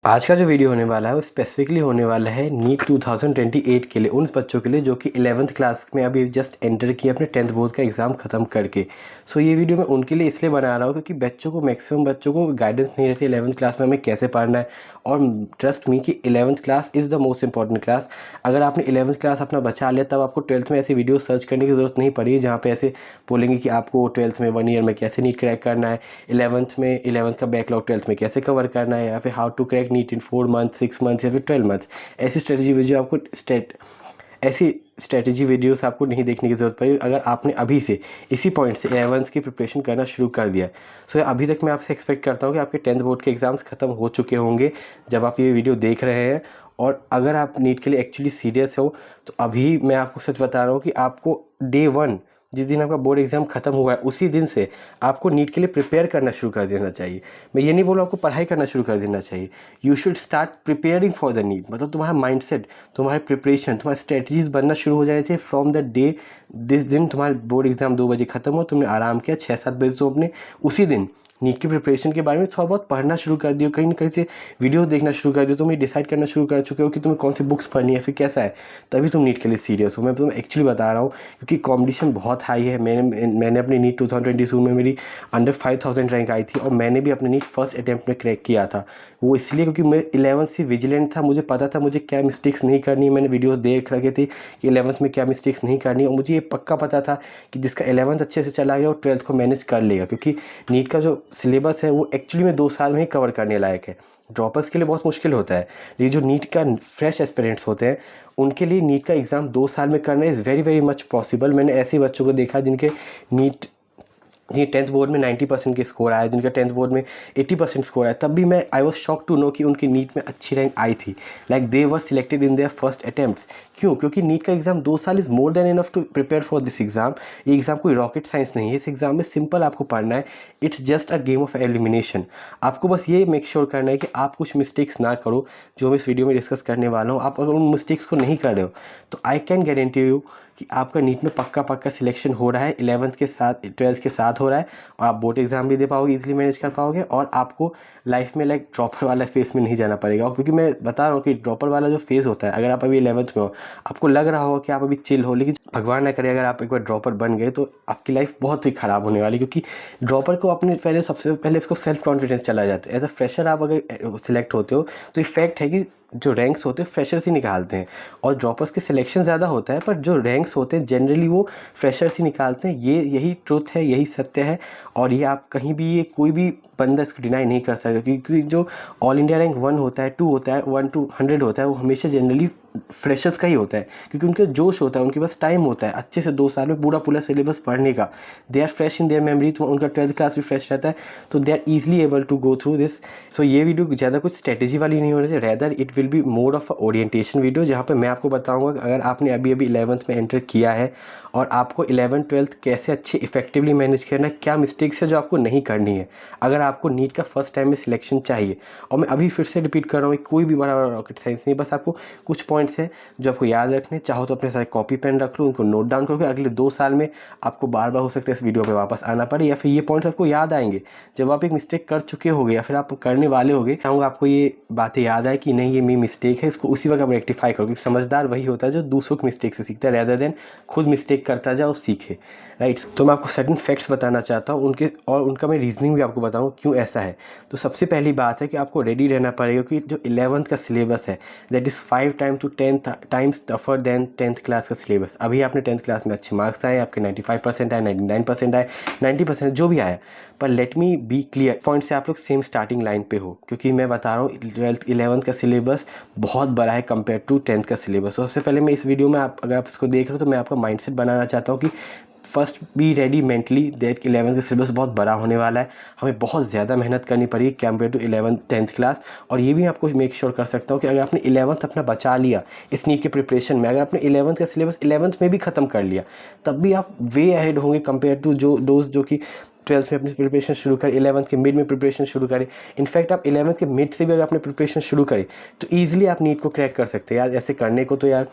आज का जो वीडियो होने वाला है वो स्पेसिफिकली होने वाला है नीट 2028 के लिए, उन बच्चों के लिए जो कि 11th क्लास में अभी जस्ट एंटर किया अपने 10th बोर्ड का एग्ज़ाम ख़त्म करके। सो ये वीडियो मैं उनके लिए इसलिए बना रहा हूँ क्योंकि बच्चों को मैक्सिमम बच्चों को गाइडेंस नहीं रहती 11th क्लास में हमें कैसे पढ़ना है। और ट्रस्ट मी कि 11th class is the most important class. अगर आपने 11th क्लास अपना बचा लिया तब आपको 12th में ऐसी वीडियो सर्च करने की ज़रूरत नहीं पड़ी जहाँ पे ऐसे बोलेंगे कि आपको 12th में 1 ईयर में कैसे नीट क्रैक करना है, 11th में 11th का बैकलॉग 12th में कैसे कवर करना है, या फिर how to crack NEET in 4 month 6 months या फिर 12 मंथ्स। ऐसी स्ट्रेटजी वीडियोस आपको नहीं देखने की ज़रूरत पड़ी अगर आपने अभी से इसी पॉइंट से 11th की प्रिपरेशन करना शुरू कर दिया है। सो अभी तक मैं आपसे एक्सपेक्ट करता हूँ कि आपके 10th बोर्ड के एग्ज़ाम्स ख़त्म हो चुके होंगे जब आप ये वीडियो देख रहे हैं। और अगर आप नीट के लिए एक्चुअली सीरियस हो तो अभी मैं आपको सच बता रहा हूँ कि आपको डे 1 जिस दिन आपका बोर्ड एग्ज़ाम ख़त्म हुआ है उसी दिन से आपको नीट के लिए प्रिपेयर करना शुरू कर देना चाहिए। मैं ये नहीं बोल रहा आपको पढ़ाई करना शुरू कर देना चाहिए। You should start preparing for the NEET, मतलब तुम्हारा माइंडसेट, तुम्हारी प्रिपरेशन, तुम्हारी स्ट्रेटजीज बनना शुरू हो जानी चाहिए फ्रॉम द डे जिस दिन तुम्हारा बोर्ड एग्ज़ाम 2 बजे ख़त्म हो, तुमने आराम किया 6-7 बजे तो अपने उसी दिन नीट की प्रिपरेशन के बारे में थोड़ा बहुत पढ़ना शुरू कर दियो, कहीं ना कहीं से वीडियोस देखना शुरू कर दियो, तुम ये डिसाइड करना शुरू कर चुके हो कि तुम्हें कौन सी बुक्स पढ़नी है फिर कैसा है, तभी तुम नीट के लिए सीरियस हो। मैं तुम्हें एक्चुअली बता रहा हूँ क्योंकि कंपटीशन बहुत हाई है। मैंने अपनी नीट 2022 में मेरी अंडर 5000 रैंक आई थी और मैंने भी अपनी नीट फर्स्ट अटैम्प्ट में क्रैक किया था। वो इसलिए क्योंकि मैं 11th से विजिलेंट था, मुझे पता था मुझे क्या मिस्टेक्स नहीं करनी है। मैंने वीडियोस देख रखे थे कि 11th में क्या मिस्टेक्स नहीं करनी है और मुझे ये पक्का पता था कि जिसका 11th अच्छे से चला गया वो 12th को मैनेज कर लेगा, क्योंकि नीट का जो सिलेबस है वो एक्चुअली में 2 साल में ही कवर करने लायक है। ड्रॉपर्स के लिए बहुत मुश्किल होता है, ये जो नीट का फ्रेश एस्पिरेंट्स होते हैं उनके लिए नीट का एग्ज़ाम 2 साल में करना is very very much possible. मैंने ऐसे बच्चों को देखा जिनके नीट जी 10th बोर्ड में 90% के स्कोर आया, जिनका 10th बोर्ड में 80% स्कोर आया, तब भी मैं I was shock to know कि उनकी नीट में अच्छी रैंक आई थी। Like they were selected in their first attempts. क्यों? क्योंकि नीट का एग्ज़ाम 2 साल is more than enough to prepare for this exam. ये एग्ज़ाम कोई रॉकेट साइंस नहीं है, इस एग्ज़ाम में सिंपल आपको पढ़ना है। It's just a game of elimination. आपको बस ये मेक श्योर करना है कि आप कुछ मिस्टेक्स ना करो जो मैं इस वीडियो में डिस्कस करने वाला हूँ। आप अगर उन मिस्टेक्स को नहीं कर रहे हो तो आई कैन गारंटी यू कि आपका नीट में पक्का सिलेक्शन हो रहा है, 11th के साथ 12th के साथ हो रहा है, और आप बोर्ड एग्ज़ाम भी दे पाओगे, इजीली मैनेज कर पाओगे, और आपको लाइफ में लाइक ड्रॉपर वाला फेज़ में नहीं जाना पड़ेगा। और क्योंकि मैं बता रहा हूँ कि ड्रॉपर वाला जो फेज़ होता है, अगर आप अभी 11th में हो, आपको लग रहा होगा कि आप अभी चिल हो, लेकिन भगवान ना करे अगर आप एक बार ड्रॉपर बन गए तो आपकी लाइफ बहुत ही ख़राब होने वाली। क्योंकि ड्रॉपर को अपने पहले सबसे पहले उसको सेल्फ कॉन्फिडेंस चला जाता है। एज अ फ्रेशर आप अगर सिलेक्ट होते हो तो इफेक्ट है कि जो रैंक्स होते हैं फ्रेशर्स ही निकालते हैं, और ड्रॉपर्स के सिलेक्शन ज़्यादा होता है, पर जो रैंक्स होते हैं जनरली वो फ्रेशर्स ही निकालते हैं। यही ट्रुथ है, यही सत्य है, और ये आप कहीं भी, ये कोई भी बंदा इसको डिनाई नहीं कर सकता। क्योंकि जो ऑल इंडिया रैंक 1 होता है, 2 होता है, 1 to 100 होता है, वो हमेशा जनरली फ्रेशर्स का ही होता है, क्योंकि उनका जोश होता है, उनके पास टाइम होता है अच्छे से 2 साल में पूरा सिलेबस पढ़ने का। They are fresh in their memory, तो उनका 12th क्लास भी फ्रेश रहता है, तो they are easily able to go through this. So ये वीडियो ज़्यादा कुछ स्ट्रेटेजी वाली नहीं होनी चाहिए, rather it will be more of a orientation video, जहाँ पे मैं आपको बताऊंगा कि अगर आपने अभी 11th में एंटर किया है और आपको 11th 12th कैसे अच्छे इफेक्टिवली मैनेज करना है, क्या मिस्टेक्स है जो आपको नहीं करनी है अगर आपको नीट का फर्स्ट टाइम में सिलेक्शन चाहिए। और मैं अभी फिर से रिपीट कर रहा हूँ, कोई भी बड़ा रॉकेट साइंस नहीं, बस आपको कुछ पॉइंट्स हैं जो आपको याद रखने, चाहो तो अपने साथ कॉपी पेन रख लो, उनको नोट डाउन करोगे, अगले 2 साल में आपको बार बार हो सकता है इस वीडियो में वापस आना पड़े, या फिर ये पॉइंट्स आपको याद आएंगे जब आप एक मिस्टेक कर चुके होगे या फिर आप करने वाले होगे। चाहूँगा आपको ये बातें याद आए कि नहीं ये मेरी मिस्टेक है, इसको उसी वक्त आप रेक्टिफाई करोगे। समझदार वही होता है जो दूसरों की मिस्टेक से सीखता है, रेदर देन खुद मिस्टेक करता जाओ सीखे, राइट। तो मैं आपको सर्टेन फैक्ट्स बताना चाहता हूँ उनके, और उनका मैं रीजनिंग भी आपको बताऊँ क्यों ऐसा है। तो सबसे पहली बात है कि आपको रेडी रहना पड़ेगा कि जो 11th का सिलेबस है that is 5 times to 10 times tougher than 10th class का सिलेबस। अभी आपने 10th क्लास में अच्छे मार्क्स आए, आपके 95% आए, 99% आए, 90% जो भी आया, पर let me be clear point से आप लोग सेम स्टार्टिंग लाइन पे हो, क्योंकि मैं बता रहा हूँ 11th का सिलेबस बहुत बड़ा है कंपेयर टू 10th का सिलेबस। सबसे पहले मैं इस वीडियो में अगर आप इसको देख रहे हो तो मैं आपका माइंडसेट बनाना चाहता हूँ कि first be ready mentally that 11th का सिलेबस बहुत बड़ा होने वाला है, हमें बहुत ज़्यादा मेहनत करनी पड़ेगी compare to 11th 10th class. और ये भी आपको मेक श्योर कर सकता हूँ कि अगर आपने 11th अपना बचा लिया इस नीट के प्रिपरेशन में, अगर आपने 11th का सिलेबस 11th में भी ख़त्म कर लिया, तब भी आप वे अहेड होंगे कंपेयर टू जो दोस्त जो कि 12th में अपनी प्रिपरेशन शुरू करें, 11th के मिड में प्रिपरेशन शुरू करें। इनफैक्ट आप 11th के मिड से भी अगर आपने प्रिपरेशन शुरू करें तो ईजिली आप नीट को क्रैक कर सकते हैं। यार ऐसे करने को तो यार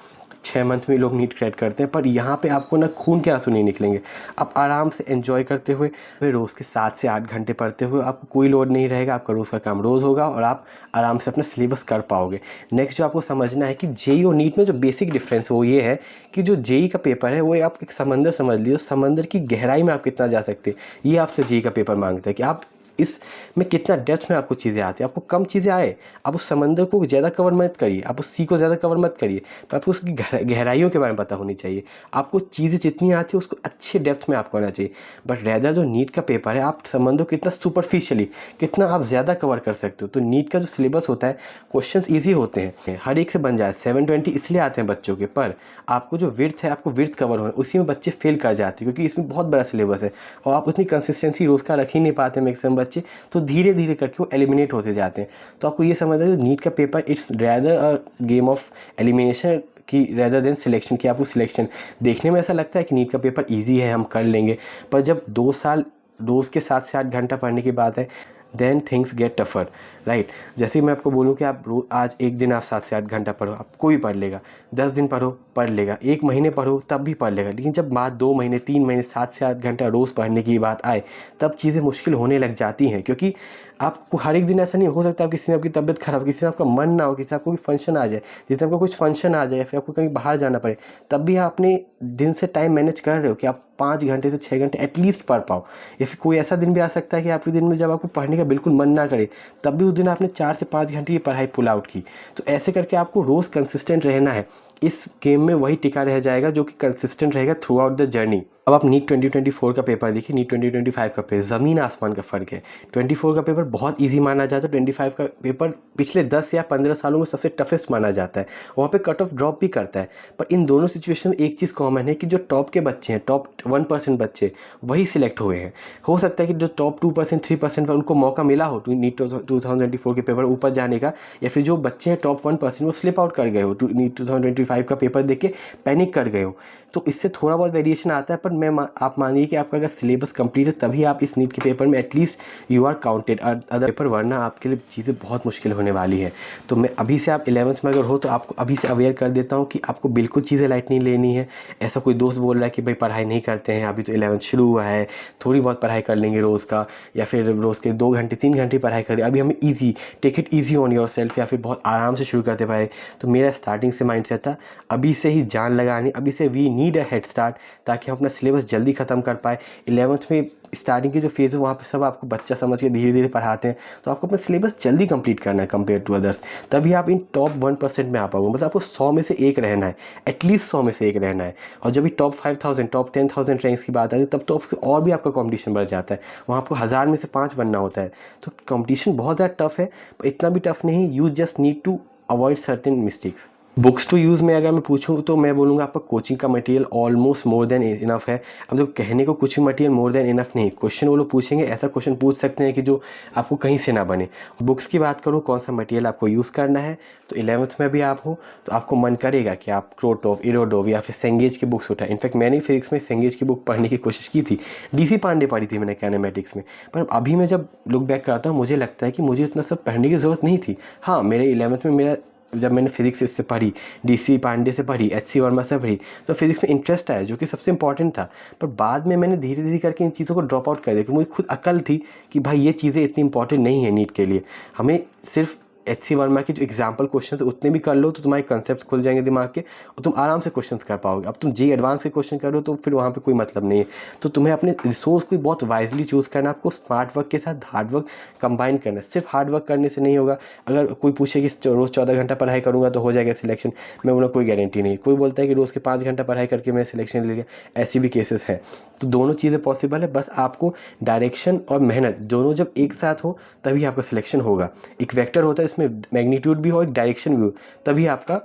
6 मंथ में लोग नीट क्रैक करते हैं, पर यहाँ पे आपको ना खून के आंसू नहीं निकलेंगे। आप आराम से एंजॉय करते हुए रोज़ के 7 से 8 घंटे पढ़ते हुए आपको कोई लोड नहीं रहेगा, आपका रोज़ का काम रोज़ होगा और आप आराम से अपना सिलेबस कर पाओगे। नेक्स्ट जो आपको समझना है कि जेईई और नीट में जो बेसिक डिफरेंस वो ये है कि जो जेईई का पेपर है वो आप एक समंदर समझ लीजिए, समंदर की गहराई में आप कितना जा सकते हैं ये आपसे जेईई का पेपर मांगता है कि आप इसमें कितना डेप्थ में आपको चीज़ें आती हैं। आपको कम चीज़ें आए, आप उस समंदर को ज़्यादा कवर मत करिए, आप उस सी को ज़्यादा कवर मत करिए, पर आपको उसकी गहराइयों के बारे में पता होनी चाहिए। आपको चीज़ें जितनी आती है उसको अच्छे डेप्थ में आपको आना चाहिए। बट रेदर जो नीट का पेपर है आप समंदर को कितना सुपरफिशियली कितना आप ज़्यादा कवर कर सकते हो। तो नीट का जो सिलेबस होता है क्वेश्चन ईजी होते हैं, हर एक से बन जाए। 720 इसलिए आते हैं बच्चों के, पर आपको जो विड्थ है आपको विड्थ कवर होना, उसी में बच्चे फेल कर जाते हैं क्योंकि इसमें बहुत बड़ा सिलेबस है और आप उतनी कंसिस्टेंसी रोज़ का रख ही नहीं पाते मैक्सिमम बच्चे, तो धीरे धीरे करके वो एलिमिनेट होते जाते हैं। तो आपको ये समझना है नीट का paper it's rather a game of elimination की रैदर देन सिलेक्शन, कि आपको सिलेक्शन देखने में ऐसा लगता है कि नीट का पेपर इजी है हम कर लेंगे, पर जब 2 साल रोज़ के 7 से 8 घंटा पढ़ने की बात है then things get tougher, right. जैसे मैं आपको बोलूँ कि आप आज एक दिन आप 7 से 8 घंटा पढ़ो, आप कोई पढ़ लेगा, 10 दिन पढ़ो पढ़ लेगा, 1 महीने पढ़ो तब भी पढ़ लेगा, लेकिन जब बात 2 महीने 3 महीने 7 से 8 घंटा रोज़ पढ़ने की बात आए तब चीज़ें मुश्किल होने लग जाती हैं। क्योंकि आपको हर एक दिन ऐसा नहीं हो सकता आप किसी ने आपकी तबीयत खराब, किसी से आपका मन ना हो, किसी से आपको कोई फंक्शन आ जाए, जिससे आपको कुछ फंक्शन आ जाए या फिर आपको कहीं बाहर जाना पड़े, तब भी आप अपने दिन से टाइम मैनेज कर रहे हो कि आप 5 घंटे से 6 घंटे एटलीस्ट पढ़ पाओ। या फिर कोई ऐसा दिन भी आ सकता है कि आपके दिन में जब आपको पढ़ने का बिल्कुल मन ना करे तब भी उस दिन आपने 4 से 5 घंटे की पढ़ाई पुल आउट की। तो ऐसे करके आपको रोज़ कंसिस्टेंट रहना है। इस गेम में वही टिका रह जाएगा जो कि कंसिस्टेंट रहेगा थ्रू आउट द जर्नी। अब आप नीट 2024 का पेपर देखिए, नीट 2025 का पेपर ज़मीन आसमान का फ़र्क है। 24 का पेपर बहुत इजी माना जाता है, 25 का पेपर पिछले 10 या 15 सालों में सबसे टफेस्ट माना जाता है। वहाँ पे कट ऑफ ड्रॉप भी करता है, पर इन दोनों सिचुएशन में एक चीज़ कॉमन है कि जो टॉप के बच्चे हैं, टॉप 1% बच्चे वही सिलेक्ट हुए हैं। हो सकता है कि जो टॉप 2% 3% पर उनको मौका मिला हो नीट 2024 के पेपर ऊपर जाने का, या फिर जो बच्चे हैं टॉप 1% वो स्लिप आउट कर गए हो नीट 2025 का पेपर देख के पैनिक कर गए हो। तो इससे थोड़ा बहुत वेरिएशन आता है, पर आप मानिए कि आपका अगर सिलेबस कंप्लीट है तभी आप इस नीट के पेपर में at least you are counted other paper, वरना आपके लिए चीज़ें बहुत मुश्किल होने वाली है। तो मैं अभी से आप 11th में अगर हो तो आपको अभी से अवेयर कर देता हूँ कि आपको बिल्कुल चीज़ें लाइट नहीं लेनी है। ऐसा कोई दोस्त बोल रहा है कि भाई पढ़ाई नहीं करते हैं, अभी तो 11th शुरू हुआ है, थोड़ी बहुत पढ़ाई कर लेंगे रोज़ का, या फिर रोज़ के 2 घंटे 3 घंटे पढ़ाई करें, अभी हमें easy take it easy on yourself, या फिर बहुत आराम से शुरू करते पढ़ाई। तो मेरा स्टार्टिंग से माइंड सेट था अभी से ही जान लगानी, अभी से we need a head start, ताकि हम अपना सिलेबस जल्दी ख़त्म कर पाए। 11th में स्टार्टिंग की जो फेज़ है वहाँ पे सब आपको बच्चा समझ के धीरे धीरे पढ़ाते हैं, तो आपको अपना सिलेबस जल्दी कंप्लीट करना है कंपेयर टू अदर्स, तभी आप इन टॉप 1% में आ पाओगे। मतलब आपको 100 में से एक रहना है, एटलीस्ट 100 में से एक रहना है। और जब भी टॉप 5000 टॉप 10,000 रैंक्स की बात आती है तब तो और भी आपका कॉम्पिटिशन बढ़ जाता है, वहाँ आपको 1000 में से 5 बनना होता है। तो कॉम्पिटिशन बहुत ज़्यादा टफ है, पर इतना भी टफ नहीं, you just need to avoid certain mistakes. Books to use में अगर मैं पूछूं तो मैं बोलूँगा आपका कोचिंग का material almost more than enough है। अब जो कहने को कुछ भी मटेरियल मोर देन इनफ नहीं, क्वेश्चन वो लोग पूछेंगे ऐसा क्वेश्चन पूछ सकते हैं कि जो आपको कहीं से ना बने। बुक्स की बात करूँ कौन सा मटेरियल आपको यूज़ करना है, तो 11th में भी आप हो तो आपको मन करेगा कि आप क्रोटोव, इरोडोव या फिर सेंगेज की बुक्स उठाएं। इनफैक्ट मैंने फिजिक्स में सेंगेज की बुक पढ़ने की कोशिश की थी, DC पांडे पढ़ी थी मैंने कैनेमेटिक्स में, पर अभी मैं जब लुक बैक करता हूँ मुझे लगता है कि मुझे उतना सब पढ़ने की ज़रूरत नहीं थी। हाँ, मेरे 11th में जब मैंने फिजिक्स इससे पढ़ी, DC पांडे से पढ़ी, HC वर्मा से पढ़ी, तो फिजिक्स में इंटरेस्ट आया जो कि सबसे इंपॉर्टेंट था। पर बाद में मैंने धीरे धीरे करके इन चीज़ों को ड्रॉप आउट कर दिया, क्योंकि मुझे खुद अकल थी कि भाई ये चीज़ें इतनी इंपॉर्टेंट नहीं है नीट के लिए। हमें सिर्फ HC वर्मा के जो एग्जाम्पल क्वेश्चन उतने भी कर लो तो तुम्हारे कंसेप्ट खुल जाएंगे दिमाग के और तुम आराम से क्वेश्चंस कर पाओगे। अब तुम जी एडवांस के क्वेश्चन कर रहे हो तो फिर वहाँ पे कोई मतलब नहीं है। तो तुम्हें अपने रिसोर्स को बहुत वाइजली चूज़ करना, आपको स्मार्ट वर्क के साथ हार्ड वर्क कंबाइन करना है। सिर्फ हार्ड वर्क करने से नहीं होगा। अगर कोई पूछे कि रोज़ 14 घंटा पढ़ाई करूँगा तो हो जाएगा सिलेक्शन, मैं बोला कोई गारंटी नहीं। कोई बोलता है कि रोज़ के 5 घंटा पढ़ाई करके मैं सिलेक्शन ले लिया, ऐसी भी केसेस हैं। तो दोनों चीज़ें पॉसिबल है, बस आपको डायरेक्शन और मेहनत दोनों जब एक साथ हो तभी आपका सिलेक्शन होगा। एक वेक्टर होता है इसमें मैग्नीट्यूड भी हो, एक डायरेक्शन भी हो, तभी आपका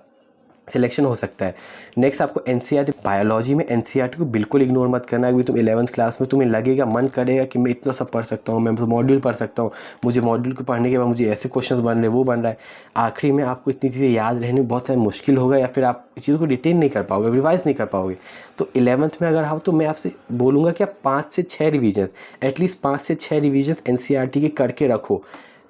सिलेक्शन हो सकता है। नेक्स्ट आपको एनसीईआरटी, बायोलॉजी में एनसीईआरटी को बिल्कुल इग्नोर मत करना है। अभी तुम 11th क्लास में, तुम्हें लगेगा, मन करेगा कि मैं इतना सब पढ़ सकता हूँ, मैं मॉड्यूल पढ़ सकता हूँ, मुझे मॉड्यूल को पढ़ने के बाद मुझे ऐसे क्वेश्चंस बन रहे, वो बन रहा है। आखिरी में आपको इतनी चीज़ें याद रहनी बहुत सारी मुश्किल होगा, या फिर आप चीज़ों को रिटेन नहीं कर पाओगे, रिवाइज नहीं कर पाओगे। तो 11th में अगर आओ तो मैं आपसे बोलूँगा कि आप 5 से 6 रिविजन, एटलीस्ट 5 से 6 रिविजन एनसीईआरटी के करके रखो।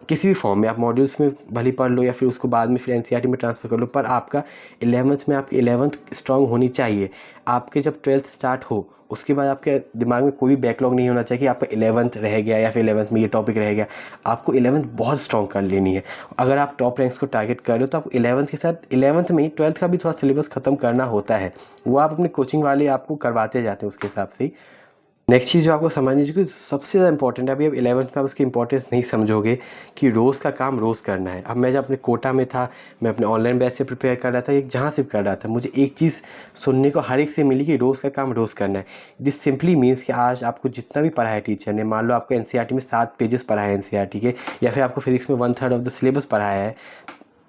किसी भी फॉर्म में आप मॉड्यूल्स में भले पढ़ लो या फिर उसको बाद में फिर एनसीईआरटी में ट्रांसफ़र कर लो, पर आपका 11th में आपकी 11th स्ट्रांग होनी चाहिए। आपके जब 12th स्टार्ट हो उसके बाद आपके दिमाग में कोई बैकलॉग नहीं होना चाहिए कि आपका 11th रह गया या फिर 11th में ये टॉपिक रह गया। आपको 11th बहुत स्ट्रॉन्ग कर लेनी है। अगर आप टॉप रैंक्स को टारगेट कर रहे हो तो आपको 11th के साथ 11th में ही 12th का भी थोड़ा सिलेबस ख़त्म करना होता है, वो आप अपने कोचिंग वाले आपको करवाते जाते हैं उसके हिसाब से ही। नेक्स्ट चीज़ जो आपको समझनी चाहिए, सबसे ज़्यादा इंपॉर्टेंट है, अभी अब 11th में आप उसकी इंपॉर्टेंस नहीं समझोगे कि रोज़ का काम रोज़ करना है। अब मैं जब अपने कोटा में था, मैं अपने ऑनलाइन बैच से प्रिपेयर कर रहा था, एक जहाँ से भी कर रहा था, मुझे एक चीज़ सुनने को हर एक से मिली कि रोज़ का काम रोज़ करना है। दिस सिंपली मीन्स कि आज आपको जितना भी पढ़ाया टीचर ने, मान लो आपको एनसीईआरटी में 7 पेजेस पढ़ाए हैं एनसीईआरटी के, या फिर आपको फिजिक्स में 1/3 ऑफ द सिलेबस पढ़ाया है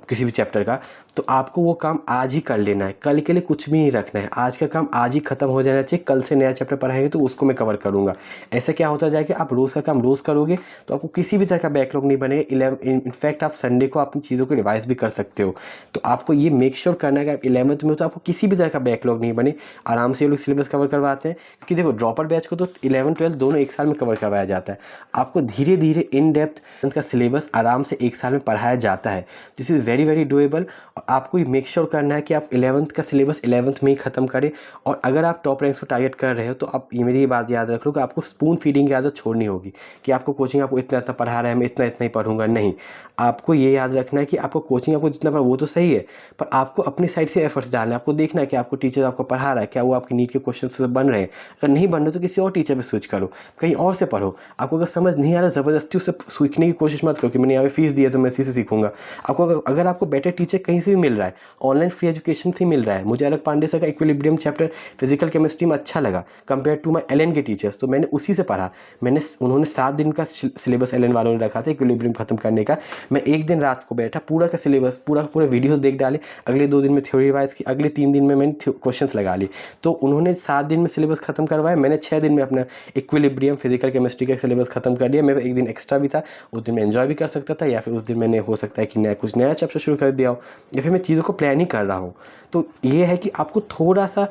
किसी भी चैप्टर का, तो आपको वो काम आज ही कर लेना है। कल के लिए कुछ भी नहीं रखना है। आज का काम आज ही ख़त्म हो जाना चाहिए। कल से नया चैप्टर पढ़ाएंगे तो उसको मैं कवर करूँगा। ऐसे क्या होता जाएगा, आप रोज़ का काम रोज़ करोगे तो आपको किसी भी तरह का बैकलॉग नहीं बनेगा। इनफैक्ट आप संडे को अपनी चीज़ों को रिवाइज भी कर सकते हो। तो आपको ये मेक श्योर करना है कि आप 11th में हो तो आपको किसी भी तरह का बैकलॉग नहीं बने। आराम से ये लोग सिलेबस कवर करवाते हैं, क्योंकि देखो ड्रॉपर बैच को तो 11th 12th दोनों एक साल में कवर करवाया जाता है। आपको धीरे धीरे इन डेप्थ का सिलेबस आराम से एक साल में पढ़ाया जाता है। This is very very doable. और आपको ये मेक श्योर करना है कि आप 11th का सिलेबस 11th में ही ख़त्म करें। और अगर आप टॉप रैंक्स को टारगेट कर रहे हो तो आप ये मेरी बात याद रख लो कि आपको स्पून फीडिंग की आदत छोड़नी होगी, कि आपको कोचिंग आपको इतना इतना पढ़ा रहा है, मैं इतना इतना ही पढ़ूंगा। नहीं, आपको ये याद रखना है कि आपको कोचिंग आपको जितना पढ़ा वो तो सही है, पर आपको अपनी साइड से एफर्ट्स डालना है। आपको देखना है कि आपको टीचर आपको पढ़ा रहा है, क्या वो आपकी नीट के क्वेश्चन से बन रहे हैं। अगर नहीं बन रहे तो किसी और टीचर पर स्विच करो, कहीं और से पढ़ो। आपको अगर समझ नहीं आ रहा, ज़बरदस्ती उससे सीखने की कोशिश मत करो कि मैंने यहाँ पे फीस दी है तो मैं इसी से सीखूंगा। आपको अगर आपको बेटर टीचर कहीं से भी मिल रहा है, ऑनलाइन फ्री एजुकेशन से मिल रहा है। मुझे अलग पांडे सर का इक्विलिब्रियम चैप्टर फिजिकल केमिस्ट्री में अच्छा लगा कंपेयर टू माय एलएन के टीचर्स, तो मैंने उसी से पढ़ा। उन्होंने 7 दिन का सिलेबस एलएन वालों ने रखा था इक्विलिब्रियम खत्म करने का। मैं एक दिन रात को बैठा, पूरा का सिलेबस पूरा वीडियोस देख डाले, अगले 2 दिन में थ्योरी रिवाइज की, अगले 3 दिन में मैंने क्वेश्चंस लगा लिए। तो उन्होंने 7 दिन में सिलेबस खत्म करवाया, मैंने 6 दिन में अपना इक्विलिब्रियम फिजिकल केमिस्ट्री का सिलेबस खत्म कर दिया। मेरा एक दिन एक्स्ट्रा भी था, उस दिन मैं एंजॉय भी कर सकता था, या फिर उस दिन मैंने हो सकता है कि कुछ नया चैप्टर शुरू कर दिया हो, या फिर मैं चीज़ों को प्लान ही कर रहा हूँ। तो ये है कि आपको थोड़ा सा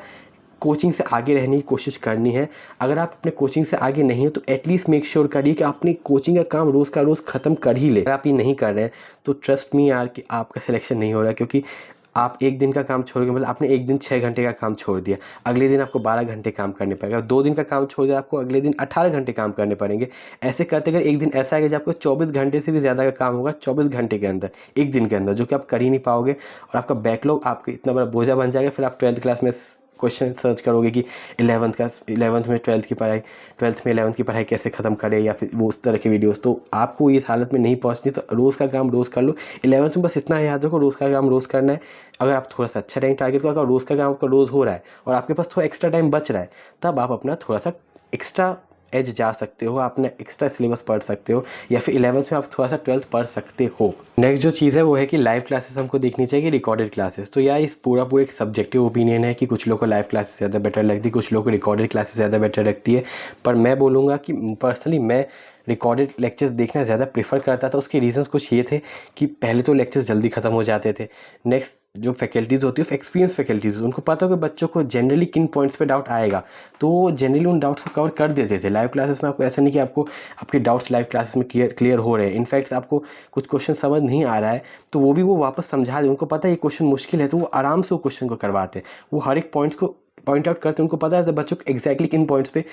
कोचिंग से आगे रहने की कोशिश करनी है। अगर आप अपने कोचिंग से आगे नहीं हो तो एटलीस्ट मेक श्योर करिए कि अपनी कोचिंग का काम रोज़ का रोज़ ख़त्म कर ही ले। अगर आप ये नहीं कर रहे हैं तो ट्रस्ट मी यार कि आपका सिलेक्शन नहीं हो रहा है, क्योंकि आप एक दिन का काम छोड़ के, मतलब आपने एक दिन 6 घंटे का काम छोड़ दिया, अगले दिन आपको 12 घंटे काम करने पड़ेगा। 2 दिन का काम छोड़ दिया, आपको अगले दिन 18 घंटे काम करने पड़ेंगे। ऐसे करते करते एक दिन ऐसा आएगा जब आपको 24 घंटे से भी ज़्यादा का काम होगा 24 घंटे के अंदर, एक दिन के अंदर, जो कि आप कर ही नहीं पाओगे। और आपका बैकलॉग आपको इतना बड़ा बोझा बन जाएगा। फिर आप 12th क्लास में क्वेश्चन सर्च करोगे कि 11th में 12th की पढ़ाई, 12th में 11th की पढ़ाई कैसे ख़त्म करें, या फिर वो उस तरह के वीडियोस। तो आपको इस हालत में नहीं पहुंचनी, तो रोज़ का काम रोज़ कर लो। 11th में बस इतना याद रखो, रोज़ का काम रोज़ करना है। अगर आप थोड़ा सा अच्छा रैंक टारगेट करो, अगर रोज़ का काम आपका रोज़ हो रहा है और आपके पास थोड़ा एक्स्ट्रा टाइम बच रहा है, तब आप अपना थोड़ा सा एक्स्ट्रा एज जा सकते हो, आपने एक्स्ट्रा सिलेबस पढ़ सकते हो, या फिर 11th में आप थोड़ा सा 12th पढ़ सकते हो। नेक्स्ट जो चीज़ है वो है कि लाइव क्लासेस हमको देखनी चाहिए, रिकॉर्डेड क्लासेस। तो यार इस पूरा एक सब्जेक्टिव ओपिनियन है कि कुछ लोगों को लाइव क्लासेस ज़्यादा बेटर लगती है, कुछ लोगों को रिकॉर्डेड क्लासेस ज़्यादा बेटर लगती है। पर मैं बोलूँगा कि पर्सनली मैं रिकॉर्डेड लेक्चर्स देखना ज़्यादा प्रेफर करता था। उसके रीजंस कुछ ये थे कि पहले तो लेक्चर्स जल्दी ख़त्म हो जाते थे। नेक्स्ट जो फैकल्टीज़ होती है, एक्सपीरियंस फैकल्टीज़, उनको पता हो कि बच्चों को जनरली किन पॉइंट्स पे डाउट आएगा, तो वो जनरली उन डाउट्स को कवर कर देते थे। लाइव क्लासेस में आपको ऐसा नहीं कि आपको आपके डाउट्स लाइव क्लासेस में क्लियर हो रहे हैं। इनफैक्ट आपको कुछ क्वेश्चन समझ नहीं आ रहा है तो वो भी वो वापस समझा दे। उनको पता है ये क्वेश्चन मुश्किल है, तो वो आराम से वो क्वेश्चन को करवाते हैं। वो हर एक पॉइंट्स को पॉइंट आउट करते हैं, उनको पता है तो बच्चों को एग्जैक्टली किन पॉइंट्स पे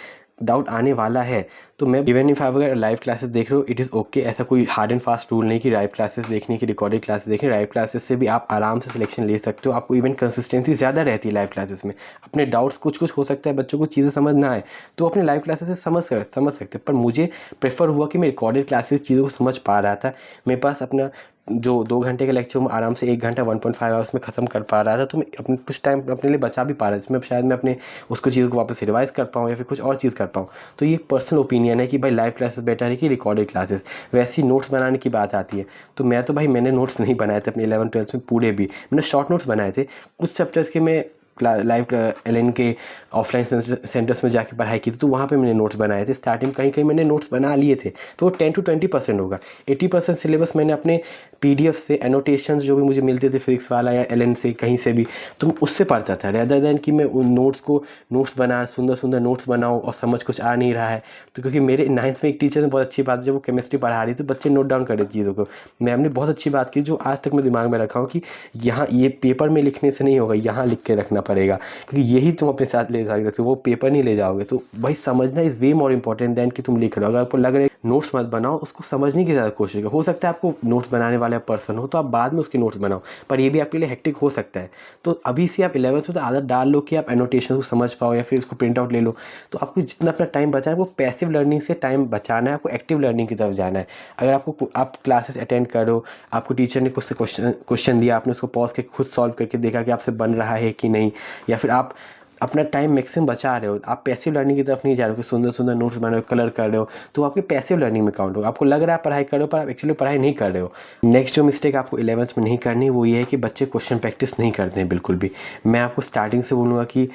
डाउट आने वाला है। तो मैं इवन इफ आप अगर लाइव क्लासेस देख रहे हो, इट इज़ ओके। ऐसा कोई हार्ड एंड फास्ट रूल नहीं कि लाइव क्लासेस देखने की रिकॉर्डेड क्लासेस देखने। लाइव क्लासेस से भी आप आराम से सिलेक्शन ले सकते हो। आपको इवन कंसिस्टेंसी ज़्यादा रहती है लाइव क्लासेस में। अपने डाउट्स कुछ हो सकता है बच्चों को चीज़ें समझ ना आए, तो अपने लाइव क्लासेस से समझ सकते हैं। पर मुझे प्रेफर हुआ कि मैं रिकॉर्डेड क्लासेस चीज़ों को समझ पा रहा था। मेरे पास अपना जो 2 घंटे का लेक्चर मैं आराम से 1 घंटा 1.5 आवर्स में ख़त्म कर पा रहा था, तो मैं अपने कुछ टाइम अपने लिए बचा भी पा रहा था, जिसमें शायद मैं अपने उसको चीज़ों को वापस रिवाइज़ कर पाऊँ या फिर कुछ और चीज़ कर पाऊँ। तो ये एक पर्सनल ओपिनियन है कि भाई लाइव क्लासेस बेटर है कि रिकॉर्डेड क्लासेस। वैसे ही नोट्स बनाने की बात आती है, तो मैं तो भाई मैंने नोट्स नहीं बनाए थे अपने 11th-12th में पूरे भी, मैंने शॉर्ट नोट्स बनाए थे। कुछ चैप्टर्स के मैं लाइव एलएन के ऑफलाइन सेंटर्स में जाके पढ़ाई की थी, तो वहाँ पे मैंने नोट्स बनाए थे। स्टार्टिंग कहीं कहीं मैंने नोट्स बना लिए थे, तो वो 10 to 20% होगा। 80% सिलेबस मैंने अपने पीडीएफ से एनोटेशंस जो भी मुझे मिलते थे फिजिक्स वाला या एलएन से कहीं से भी, तो मैं उससे पढ़ता था, रेदर देन कि मैं उन नोट्स बना सुंदर सुंदर नोट्स बनाऊँ और समझ कुछ आ नहीं रहा है। तो क्योंकि मेरे 9th में एक टीचर ने बहुत अच्छी बात, जब वो केमिस्ट्री पढ़ा रही थी, तो बच्चे नोट डाउन कर रहे चीज़ों को। मैम ने बहुत अच्छी बात की जो आज तक मैं दिमाग में रखा हूँ कि यहाँ ये पेपर में लिखने से नहीं होगा, यहाँ लिख के रखना पड़ेगा, क्योंकि यही तुम अपने साथ ले सकते हो, वो पेपर नहीं ले जाओगे। तो भाई समझना is way more important than कि तुम लिख रहे हो। अगर आपको लग रहा है नोट्स मत बनाओ, उसको समझने की ज़्यादा कोशिश करो। हो सकता है आपको नोट्स बनाने वाला पर्सन हो तो आप बाद में उसके नोट्स बनाओ, पर ये भी आपके लिए हेक्टिक हो सकता है। तो अभी से आप 11th में तो आदत डाल लो कि आप एनोटेशन को समझ पाओ या फिर उसको प्रिंट आउट ले लो। तो आपको जितना अपना टाइम बचा है वो पैसिव लर्निंग से टाइम बचाना है, आपको एक्टिव लर्निंग की तरफ जाना है। अगर आप क्लासेस अटेंड करो, आपको टीचर ने कुछ क्वेश्चन दिया, आपने उसको पॉज के खुद सॉल्व करके देखा कि आपसे बन रहा है कि नहीं, या फिर आप अपना टाइम मैक्सिमम बचा रहे हो, आप पैसिव लर्निंग की तरफ नहीं जा रहे हो कि सुंदर सुंदर नोट्स बना रहे हो, कलर कर रहे हो, तो आपके पैसिव लर्निंग में काउंट होगा। आपको लग रहा है पढ़ाई कर रहे हो पर आप एक्चुअली पढ़ाई नहीं कर रहे हो। नेक्स्ट जो मिस्टेक आपको 11th में नहीं करनी वो ये है कि बच्चे क्वेश्चन प्रैक्टिस नहीं करते हैं बिल्कुल भी। मैं आपको स्टार्टिंग से बोलूँगा कि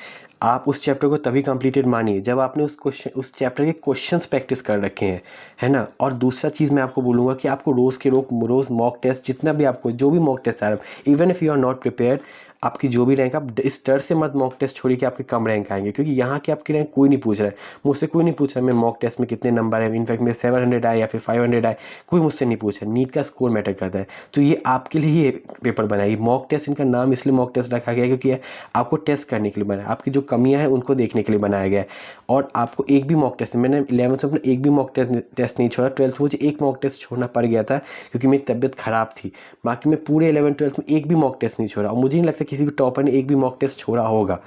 आप उस चैप्टर को तभी कंप्लीटेड मानिए जब आपने उस चैप्टर के क्वेश्चंस प्रैक्टिस कर रखे हैं, है ना। और दूसरा चीज़ मैं आपको बोलूँगा कि आपको रोज़ मॉक टेस्ट, जितना भी आपको जो भी मॉक टेस्ट आ रहा है, even if you are not prepared, आपकी जो भी रैंक, आप इस डर से मत मॉक टेस्ट छोड़िए कि आपके कम रैंक आएंगे, क्योंकि यहाँ के आपकी रैंक कोई नहीं पूछ रहा है। मुझसे कोई नहीं पूछ रहा है मैं मॉक टेस्ट में कितने नंबर है, इनफैक्ट मेरे 700 आए या फिर 500 आए, कोई मुझसे नहीं पूछ रहा। नीट का स्कोर मैटर करता है, तो ये आपके लिए ही पेपर बनाएगी। मॉक टेस्ट, इनका नाम इसलिए मॉक टेस्ट रखा गया है क्योंकि आपको टेस्ट करने के लिए बनाया, आपकी जो कमियां हैं उनको देखने के लिए बनाया गया है। और आपको एक भी मॉक टेस्ट, मैंने 11th में अपना एक भी मॉक टेस्ट नहीं छोड़ा। 12th में मुझे एक मॉक टेस्ट छोड़ना पड़ गया था क्योंकि मेरी तबीयत ख़राब थी। बाकी मैं पूरे 11th-12th में एक भी मॉक टेस्ट नहीं छोड़ा, और मुझे नहीं लगता किसी भी टॉपर ने एक भी मॉक टेस्ट छोड़ा होगा,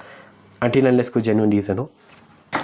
अनटिल अनलेस कोई जेन्युइन रीज़न हो।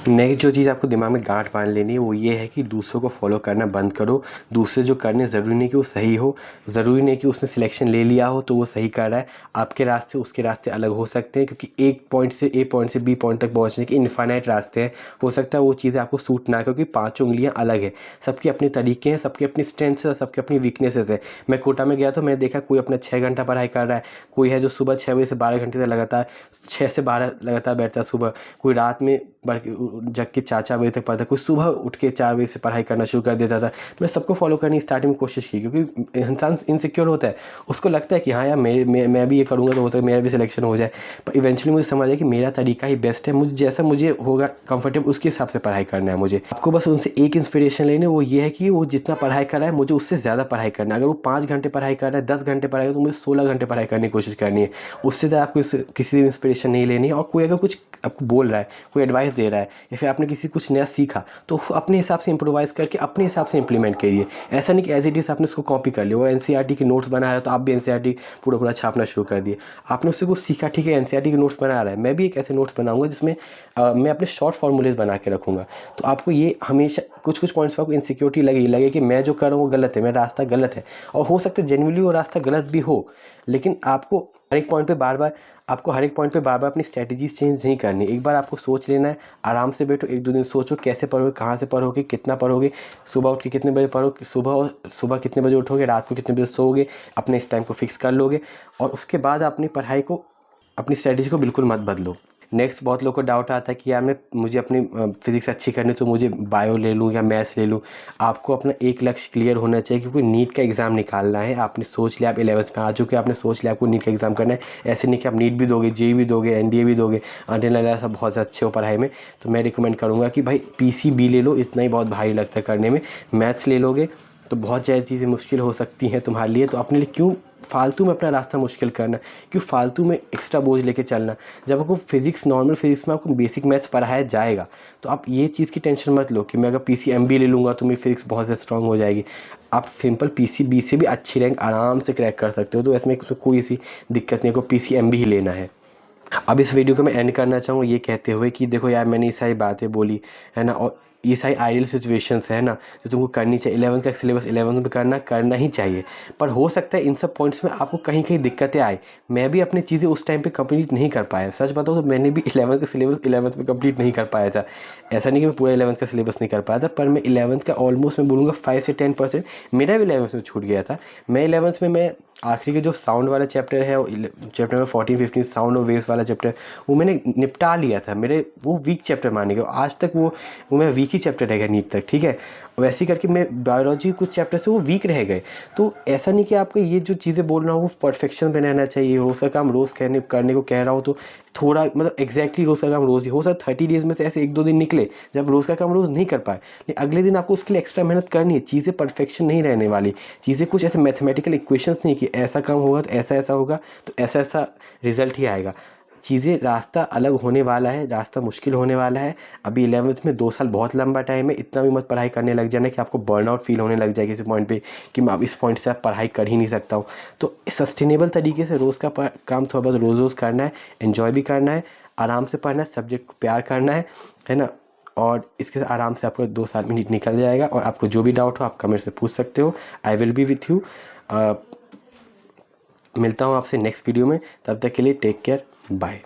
नेक्स्ट जो चीज़ आपको दिमाग में गांठ बांध लेनी है वो ये है कि दूसरों को फॉलो करना बंद करो। दूसरे जो करने ज़रूरी नहीं कि वो सही हो, ज़रूरी नहीं कि उसने सिलेक्शन ले लिया हो तो वो सही कर रहा है। आपके रास्ते उसके रास्ते अलग हो सकते हैं, क्योंकि एक पॉइंट से ए पॉइंट से बी पॉइंट तक पहुंचने के इनफाइनाइट रास्ते हैं। हो सकता है वो चीज़ें आपको सूट ना, क्योंकि पाँचों उंगलियाँ अलग है, सबके अपने तरीके हैं, सबके अपनी स्ट्रेंथ्स है, सबके अपनी वीकनेसेस है। मैं कोटा में गया तो मैं देखा कोई अपना 6 घंटा पढ़ाई कर रहा है, कोई है जो सुबह 6 बजे से 12 घंटे तक लगातार 6 से 12 लगातार बैठता है सुबह, कोई रात में जग के 4 बजे तक पढ़ता, कोई सुबह उठ के 4 बजे से पढ़ाई करना शुरू कर देता था। मैं सबको फॉलो करने की स्टार्टिंग में कोशिश की, क्योंकि इंसान इनसिक्योर होता है, उसको लगता है कि हाँ यार मैं भी ये करूँगा तो होता है मेरा भी सिलेक्शन हो जाए। पर इवेंचुअली मुझे समझ आया कि मेरा तरीका ही बेस्ट है, मुझे जैसा मुझे होगा कंफर्टेबल उसके हिसाब से पढ़ाई करना है मुझे। आपको बस उनसे एक इंस्पिरेशन लेनी, वो ये है कि वो जितना पढ़ाई कर रहा है मुझे उससे ज़्यादा पढ़ाई करना है। अगर वो 5 घंटे पढ़ाई कर रहा है, 10 घंटे पढ़ाई तो मुझे 16 घंटे पढ़ाई करने की कोशिश करनी है। उससे ज़्यादा आपको किसी भी इंस्पिरेशन नहीं लेनी है। और कोई अगर कुछ आपको बोल रहा है, कोई एडवाइस दे रहा है, या फिर आपने किसी कुछ नया सीखा तो अपने हिसाब से इम्प्रोवाइज़ करके अपने हिसाब से इंप्लीमेंट करिए। ऐसा नहीं कि एज इट इज़ आपने उसको कॉपी कर लिया। वो एनसीईआरटी के नोट्स बना रहा है तो आप भी एनसीईआरटी पूरा छापना शुरू कर दिए। आपने उससे कुछ सीखा, ठीक है, एनसीईआरटी के नोट्स बना रहा है, मैं भी एक ऐसे नोट्स बनाऊंगा जिसमें मैं अपने शॉर्ट फॉर्मूलेज बना के रखूँगा। तो आपको ये हमेशा कुछ पॉइंट्स पर आपको इनसिक्योरिटी लगे कि मैं जो कर रहा हूँ वो गलत है, मेरा रास्ता गलत है। और हो सकता है जेन्युइनली वो रास्ता गलत भी हो, लेकिन आपको हर एक पॉइंट पे बार बार अपनी स्ट्रेटजीज चेंज नहीं करनी। एक बार आपको सोच लेना है, आराम से बैठो, 1-2 दिन सोचो कैसे पढ़ोगे, कहाँ से पढ़ोगे, कितना पढ़ोगे, सुबह उठ के कितने बजे पढ़ोगे, सुबह कितने बजे उठोगे, रात को कितने बजे सोओगे, अपने इस टाइम को फिक्स कर लोगे। और उसके बाद अपनी पढ़ाई को, अपनी स्ट्रेटजी को बिल्कुल मत बदलो। नेक्स्ट, बहुत लोगों को डाउट आता है कि यार मुझे अपनी फिजिक्स अच्छी करनी तो मुझे बायो ले लूँ या मैथ्स ले लूँ। आपको अपना एक लक्ष्य क्लियर होना चाहिए, क्योंकि नीट का एग्ज़ाम निकालना है। आपने सोच लिया, आप 11th में आ चुके, आपने सोच लिया आपको नीट का एग्ज़ाम करना है। ऐसे नहीं कि आप नीट भी दोगे, जेईई भी दोगे, एनडीए भी दोगे, अनटिल सब बहुत अच्छे हो पढ़ाई में, तो मैं रिकमेंड करूँगा कि भाई पीसीबी ले लो, इतना ही बहुत भारी लगता है करने में। मैथ्स ले लोगे तो बहुत ज़्यादा चीज़ें मुश्किल हो सकती हैं तुम्हारे लिए, तो अपने लिए क्यों फालतू में अपना रास्ता मुश्किल करना, क्यों फालतू में एक्स्ट्रा बोझ लेके चलना। जब आपको फिजिक्स, नॉर्मल फिजिक्स में आपको बेसिक मैथ्स पढ़ाया जाएगा, तो आप ये चीज़ की टेंशन मत लो कि मैं अगर पीसीएमबी ले लूँगा तो मेरी फिजिक्स बहुत ज़्यादा स्ट्रॉन्ग हो जाएगी। आप सिंपल पीसीबी से भी अच्छी रैंक आराम से क्रैक कर सकते हो, तो इसमें कोई सी दिक्कत नहीं, को पीसीएमबी ही लेना है। अब इस वीडियो को मैं एंड करना चाहूँगा ये कहते हुए कि देखो यार, मैंने ये सारी बातें बोली है ना, और ये सारी आइडियल सिचुएशंस है ना जो तुमको करनी चाहिए। 11th का सिलेबस 11th में करना ही चाहिए, पर हो सकता है इन सब पॉइंट्स में आपको कहीं कहीं दिक्कतें आए। मैं भी अपनी चीज़ें उस टाइम पे कंप्लीट नहीं कर पाया, सच बताऊँ तो मैंने भी 11th का सिलेबस 11th में कंप्लीट नहीं कर पाया था। ऐसा नहीं कि मैं पूरा 11th का सिलेबस नहीं कर पाया था, पर मैं 11th का ऑलमोस्ट मैं बोलूँगा 5 से 10% मेरा भी 11th में छूट गया था। मैं 11th में मैं आखिरी के जो साउंड वाला चैप्टर है, चैप्टर में 14-15 साउंड और वेव्स वाला चैप्टर, वो मैंने निपटा लिया था। मेरे वो वीक चैप्टर माने गए, आज तक वो मेरा वीक ही चैप्टर रह गया नीट तक, ठीक है। वैसे ही करके मैं बायोलॉजी कुछ चैप्टर से वो वीक रह गए। तो ऐसा नहीं कि आपको ये जो चीज़ें बोल रहा हूँ वो परफेक्शन पे रहना चाहिए, रोज़ का काम रोज़ करने को कह रहा हूँ तो थोड़ा मतलब एग्जैक्टली रोज़ का काम रोज़ ही हो सकता। 30 डेज़ में से ऐसे 1-2 दिन निकले जब रोज़ का काम रोज़ नहीं कर पाए, लेकिन अगले दिन आपको उसके लिए एक्स्ट्रा मेहनत करनी है। चीज़ें परफेक्शन नहीं रहने वाली, चीज़ें कुछ ऐसे मैथमेटिकल इक्वेशंस नहीं कि ऐसा काम होगा तो ऐसा ऐसा होगा तो ऐसा ऐसा रिजल्ट ही आएगा। चीज़ें रास्ता अलग होने वाला है, रास्ता मुश्किल होने वाला है। अभी 11th में 2 साल बहुत लंबा टाइम है, इतना भी मत पढ़ाई करने लग जाना कि आपको बर्नआउट फील होने लग जाए किसी पॉइंट पे कि मैं अब इस पॉइंट से अब पढ़ाई कर ही नहीं सकता हूँ। तो सस्टेनेबल तरीके से रोज़ का काम थोड़ा बहुत रोज़ करना है, एन्जॉय भी करना है, आराम से पढ़ना है, सब्जेक्ट को प्यार करना है ना। और इसके साथ आराम से आपको 2 साल में नीट निकल जाएगा। और आपको जो भी डाउट हो आप कमेंट से पूछ सकते हो, I will be with you. मिलता हूँ आपसे नेक्स्ट वीडियो में, तब तक के लिए टेक केयर, बाय।